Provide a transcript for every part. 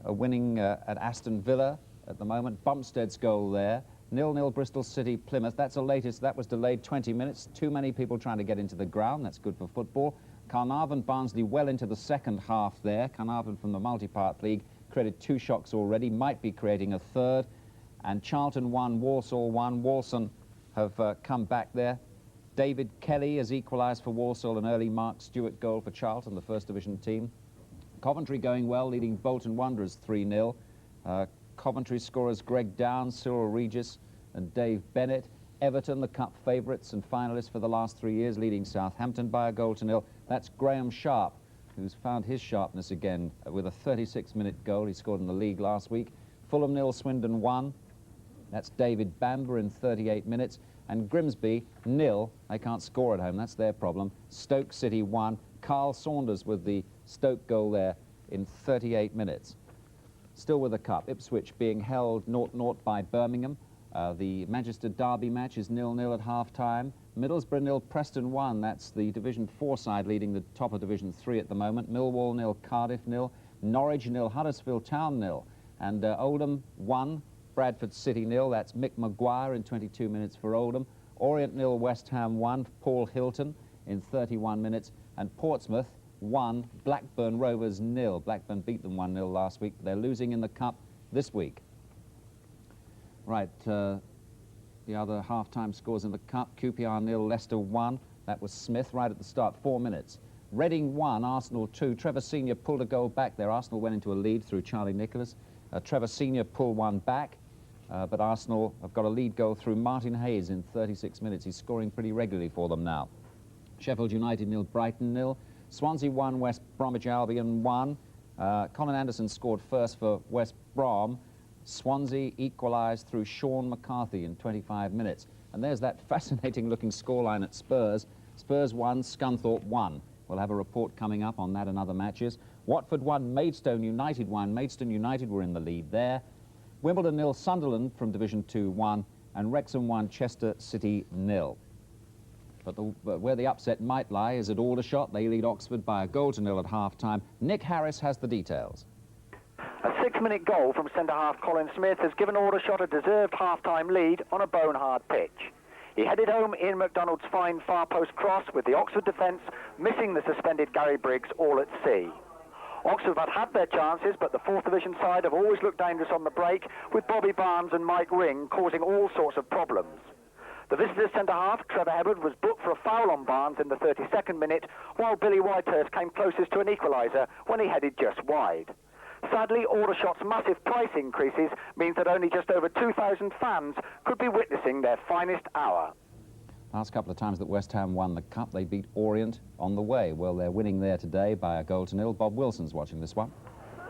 are winning at Aston Villa at the moment. Bumstead's goal there. 0-0 Bristol City, Plymouth. That's the latest. That was delayed 20 minutes. Too many people trying to get into the ground. That's good for football. Carnarvon, Barnsley well into the second half there. Carnarvon from the multi-part league created 2 shocks already. Might be creating a third. And Charlton 1, Walsall 1. Walsall have come back there. David Kelly has equalised for Walsall, an early Mark Stewart goal for Charlton, the First Division team. Coventry going well, leading Bolton Wanderers 3-0. Coventry scorers Greg Downs, Cyril Regis and Dave Bennett. Everton, the cup favourites and finalists for the last 3 years, leading Southampton by a goal to 0. That's Graham Sharp, who's found his sharpness again with a 36-minute goal. He scored in the league last week. Fulham 0, Swindon 1. That's David Bamber in 38 minutes. And Grimsby 0. They can't score at home. That's their problem. Stoke City 1. Carl Saunders with the Stoke goal there in 38 minutes. Still with the cup. Ipswich being held 0-0 by Birmingham. The Manchester Derby match is 0-0 at half-time. Middlesbrough 0, Preston 1. That's the Division 4 side leading the top of Division 3 at the moment. Millwall 0, Cardiff 0. Norwich 0, Huddersfield Town 0. And Oldham 1, Bradford City 0. That's Mick Maguire in 22 minutes for Oldham. Orient 0, West Ham 1, Paul Hilton in 31 minutes. And Portsmouth 1, Blackburn Rovers 0. Blackburn beat them 1-0 last week. They're losing in the cup this week. Right, the other half-time scores in the cup. QPR 0, Leicester 1. That was Smith right at the start, 4 minutes. Reading 1, Arsenal 2. Trevor Senior pulled a goal back there. Arsenal went into a lead through Charlie Nicholas. Trevor Senior pulled one back, but Arsenal have got a lead goal through Martin Hayes in 36 minutes. He's scoring pretty regularly for them now. Sheffield United 0, Brighton 0. Swansea 1, West Bromwich Albion 1. Colin Anderson scored first for West Brom. Swansea equalised through Sean McCarthy in 25 minutes. And there's that fascinating-looking scoreline at Spurs. Spurs 1, Scunthorpe 1. We'll have a report coming up on that and other matches. Watford 1, Maidstone United 1. Maidstone United were in the lead there. Wimbledon 0, Sunderland from Division 2 1. And Wrexham 1, Chester City 0. But where the upset might lie is at Aldershot. They lead Oxford by a goal to 0 at half-time. Nick Harris has the details. A 6-minute goal from centre-half Colin Smith has given Aldershot a deserved half-time lead on a bone-hard pitch. He headed home Ian McDonald's fine far-post cross with the Oxford defence missing the suspended Gary Briggs all at sea. Oxford have had their chances, but the 4th Division side have always looked dangerous on the break, with Bobby Barnes and Mike Ring causing all sorts of problems. The visitors' centre-half, Trevor Hebard, was booked for a foul on Barnes in the 32nd minute, while Billy Whitehurst came closest to an equaliser when he headed just wide. Sadly, Aldershot's massive price increases means that only just over 2,000 fans could be witnessing their finest hour. Last couple of times that West Ham won the cup, they beat Orient on the way. Well, they're winning there today by a goal to 0. Bob Wilson's watching this one.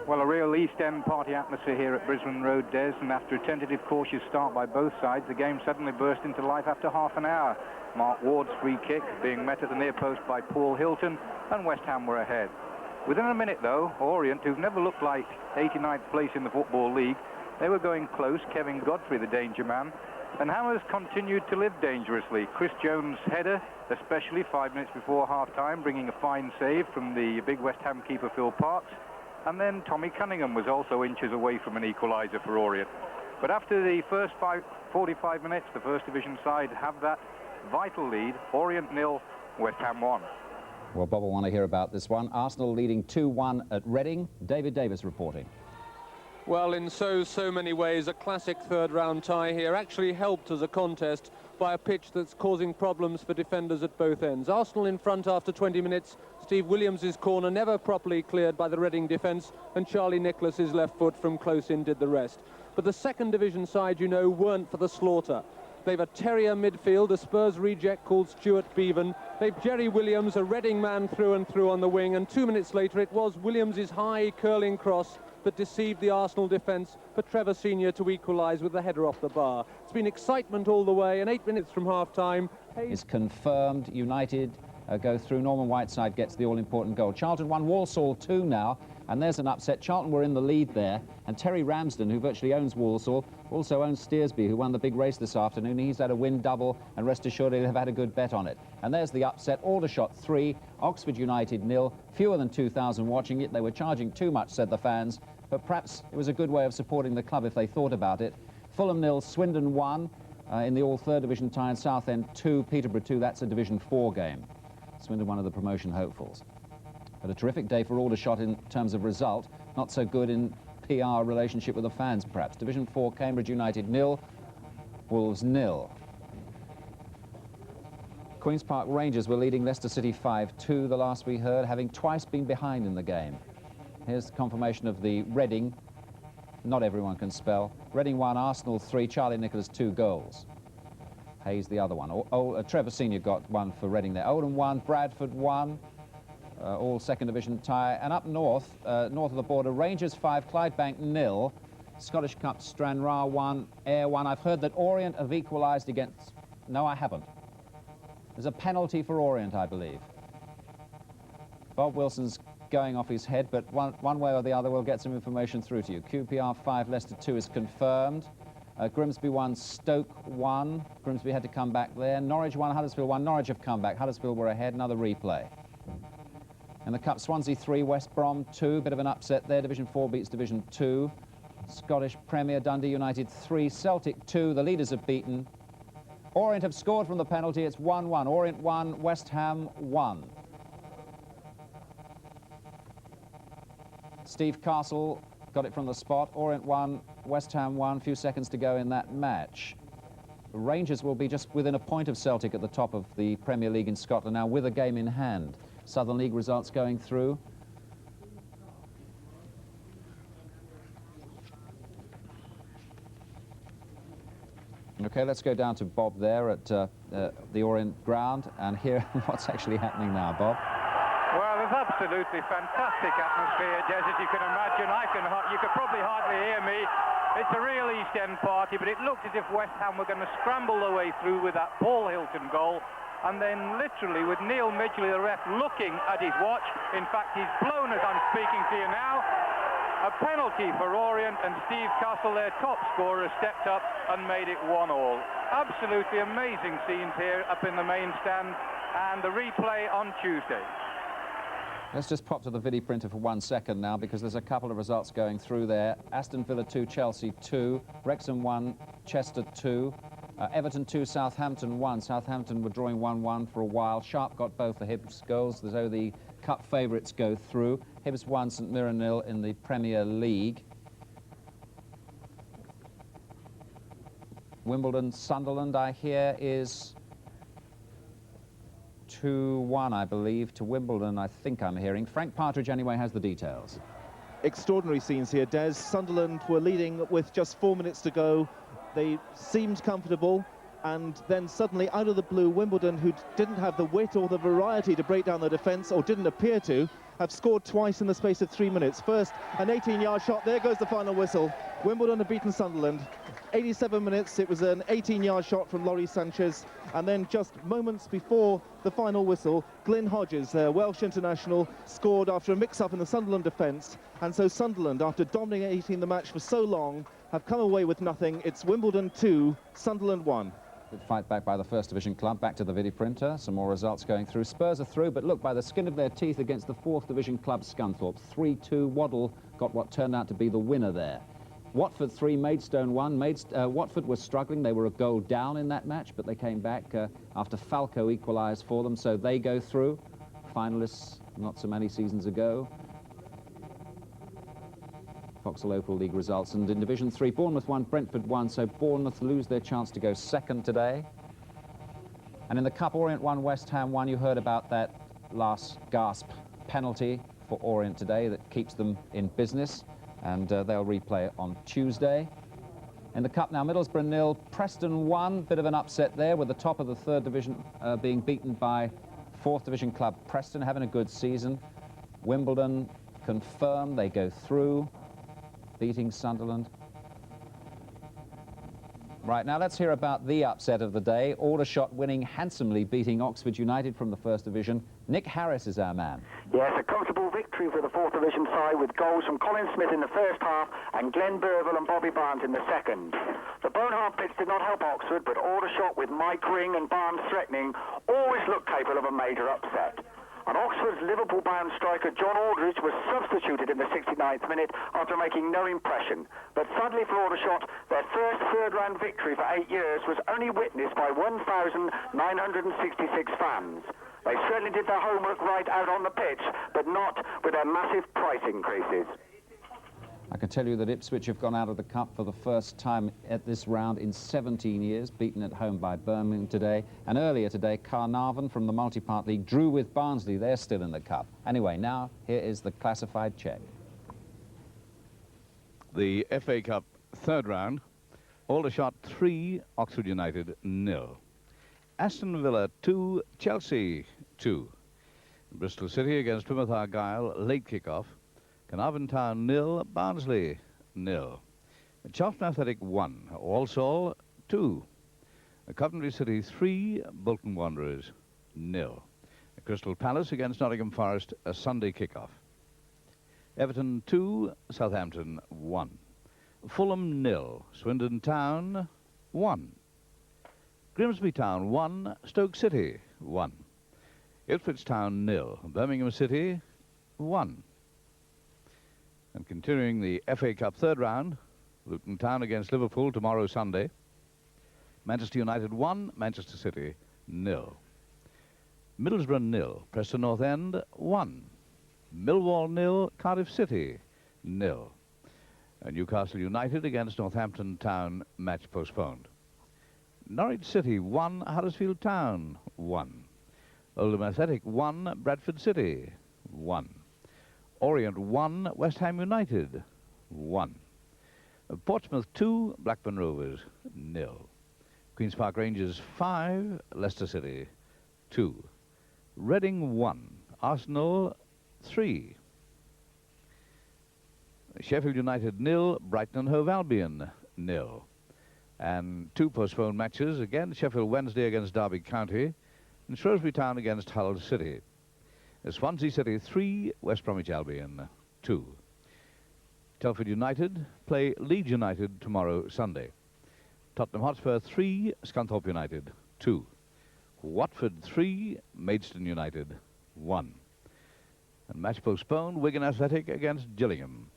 Well, a real East End party atmosphere here at Brisbane Road, Des, and after a tentative cautious start by both sides, the game suddenly burst into life after half an hour. Mark Ward's free kick being met at the near post by Paul Hilton, and West Ham were ahead. Within a minute, though, Orient, who've never looked like 89th place in the Football League, they were going close. Kevin Godfrey, the danger man. And Hammers continued to live dangerously. Chris Jones' header, especially 5 minutes before half-time, bringing a fine save from the big West Ham keeper, Phil Parkes. And then Tommy Cunningham was also inches away from an equaliser for Orient. But after the first 45 minutes, the First Division side have that vital lead. Orient 0, West Ham 1. Well, Bob will want to hear about this one. Arsenal leading 2-1 at Reading. David Davis reporting. Well, in so many ways, a classic third-round tie here, actually helped as a contest by a pitch that's causing problems for defenders at both ends. Arsenal in front after 20 minutes. Steve Williams' corner never properly cleared by the Reading defence, and Charlie Nicholas's left foot from close in did the rest. But the second division side, you know, weren't for the slaughter. They've a terrier midfield, a Spurs reject called Stuart Bevan. They've Jerry Williams, a Reading man through and through on the wing, and 2 minutes later it was Williams' high curling cross that deceived the Arsenal defence for Trevor Senior to equalise with the header off the bar. It's been excitement all the way, and 8 minutes from half-time. It's confirmed United go through. Norman Whiteside gets the all-important goal. Charlton 1, Walsall 2 now, and there's an upset. Charlton were in the lead there, and Terry Ramsden, who virtually owns Walsall, also owns Steersby, who won the big race this afternoon. He's had a win double, and rest assured he'll have had a good bet on it. And there's the upset. Aldershot 3, Oxford United 0. Fewer than 2,000 watching it. They were charging too much, said the fans. but perhaps it was a good way of supporting the club if they thought about it. Fulham 0, Swindon 1 in the all third division tie, and Southend 2, Peterborough 2. That's a Division 4 game. Swindon, one of the promotion hopefuls. But a terrific day for Aldershot in terms of result. Not so good in PR relationship with the fans, perhaps. Division 4, Cambridge United 0, Wolves 0. Queen's Park Rangers were leading Leicester City 5-2, the last we heard, having twice been behind in the game. Here's confirmation of the Reading. Not everyone can spell. Reading 1, Arsenal 3, Charlie Nicholas 2 goals. Hayes the other one. Trevor Senior got one for Reading there. Oldham 1, Bradford 1. All second division tie. And up north, north of the border, Rangers 5, Clydebank 0. Scottish Cup, Stranraer 1, Ayr 1. I've heard that Orient have equalised against... No, I haven't. There's a penalty for Orient, I believe. Bob Wilson's going off his head, but one way or the other we'll get some information through to you. QPR 5, Leicester 2 is confirmed. Grimsby 1, Stoke 1. Grimsby had to come back there. Norwich 1, Huddersfield 1. Norwich have come back. Huddersfield were ahead. Another replay. In the Cup, Swansea 3, West Brom 2. Bit of an upset there. Division 4 beats Division 2. Scottish Premier, Dundee United 3, Celtic 2. The leaders have beaten. Orient have scored from the penalty. It's 1-1. Orient 1, West Ham 1. Steve Castle got it from the spot. Orient 1, West Ham 1. Few seconds to go in that match. The Rangers will be just within a point of Celtic at the top of the Premier League in Scotland now, with a game in hand. Southern League results going through. Okay, let's go down to Bob there at the Orient ground and hear what's actually happening now, Bob. Well, there's absolutely fantastic atmosphere, Des, as you can imagine. You could probably hardly hear me. It's a real East End party, but it looked as if West Ham were going to scramble their way through with that Paul Hilton goal. And then literally with Neil Midgley, the ref, looking at his watch. In fact, he's blown as I'm speaking to you now. A penalty for Orient, and Steve Castle, their top scorer, stepped up and made it 1-1. Absolutely amazing scenes here up in the main stand, and the replay on Tuesday. Let's just pop to the video printer for 1 second now, because there's a couple of results going through there. Aston Villa 2, Chelsea 2, Wrexham 1, Chester 2, Everton 2, Southampton 1. Southampton were drawing 1-1 for a while. Sharp got both the Hibs goals, so the Cup favourites go through. Hibs 1, St Mirren 0 in the Premier League. Wimbledon, Sunderland, I hear, is 2-1, I believe, to Wimbledon, I think I'm hearing. Frank Partridge, anyway, has the details. Extraordinary scenes here, Des. Sunderland were leading with just 4 minutes to go. They seemed comfortable, and then suddenly, out of the blue, Wimbledon, who didn't have the wit or the variety to break down the defence, or didn't appear to, have scored twice in the space of 3 minutes. First, an 18-yard shot. There goes the final whistle. Wimbledon have beaten Sunderland. 87 minutes, it was an 18-yard shot from Laurie Sanchez, and then just moments before the final whistle, Glyn Hodges, their Welsh international, scored after a mix-up in the Sunderland defence, and so Sunderland, after dominating the match for so long, have come away with nothing. It's Wimbledon 2, Sunderland 1. Good fight back by the First Division club. Back to the video printer. Some more results going through. Spurs are through, but look, by the skin of their teeth against the Fourth Division club, Scunthorpe. 3-2. Waddle got what turned out to be the winner there. Watford 3, Maidstone 1. Watford was struggling. They were a goal down in that match, but they came back after Falco equalised for them, so they go through. Finalists not so many seasons ago. Vauxhall Local League results. And in Division 3, Bournemouth 1, Brentford 1, so Bournemouth lose their chance to go second today. And in the Cup, Orient 1, West Ham 1. You heard about that last gasp penalty for Orient today that keeps them in business, and they'll replay it on Tuesday. In the Cup now, Middlesbrough 0, Preston 1. Bit of an upset there, with the top of the third division being beaten by Fourth Division club Preston, having a good season. Wimbledon confirmed, they go through, beating Sunderland. Right, now let's hear about the upset of the day. Aldershot winning handsomely, beating Oxford United from the First Division. Nick Harris is our man. Yes, a comfortable victory for the Fourth Division side, with goals from Colin Smith in the first half and Glenn Burville and Bobby Barnes in the second. The bone-hard pitch did not help Oxford, but Aldershot, with Mike Ring and Barnes threatening, always looked capable of a major upset. And Oxford's Liverpool-bound striker John Aldridge was substituted in the 69th minute after making no impression. But sadly for Aldershot, their first third-round victory for 8 years was only witnessed by 1,966 fans. They certainly did their homework right out on the pitch, but not with their massive price increases. I can tell you that Ipswich have gone out of the Cup for the first time at this round in 17 years, beaten at home by Birmingham today. And earlier today, Carnarvon from the Multipart League drew with Barnsley. They're still in the Cup. Anyway, now here is the classified check. The FA Cup third round, Aldershot 3, Oxford United 0. Aston Villa 2, Chelsea 2. Bristol City against Plymouth Argyle, late kick-off. Carnarvon Town 0, Barnsley 0. Charlton Athletic 1, Walsall 2. Coventry City 3, Bolton Wanderers 0. Crystal Palace against Nottingham Forest, a Sunday kick-off. Everton 2, Southampton 1. Fulham 0, Swindon Town 1. Grimsby Town 1, Stoke City 1. Ipswich Town 0, Birmingham City 1. And continuing the FA Cup third round, Luton Town against Liverpool tomorrow Sunday. Manchester United 1, Manchester City 0. Middlesbrough 0, Preston North End 1. Millwall 0, Cardiff City 0. Newcastle United against Northampton Town, match postponed. Norwich City 1, Huddersfield Town 1. Oldham Athletic 1, Bradford City 1. Orient 1, West Ham United 1. Portsmouth 2, Blackburn Rovers 0. Queen's Park Rangers 5, Leicester City 2. Reading 1, Arsenal 3. Sheffield United 0, Brighton and Hove Albion 0. And 2 postponed matches, again Sheffield Wednesday against Derby County and Shrewsbury Town against Hull City. Swansea City 3, West Bromwich Albion 2. Telford United play Leeds United tomorrow Sunday. Tottenham Hotspur 3, Scunthorpe United 2. Watford 3, Maidstone United 1. And match postponed, Wigan Athletic against Gillingham.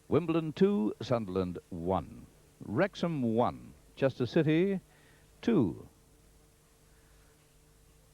Wimbledon 2, Sunderland 1. Wrexham 1, Chester City 2.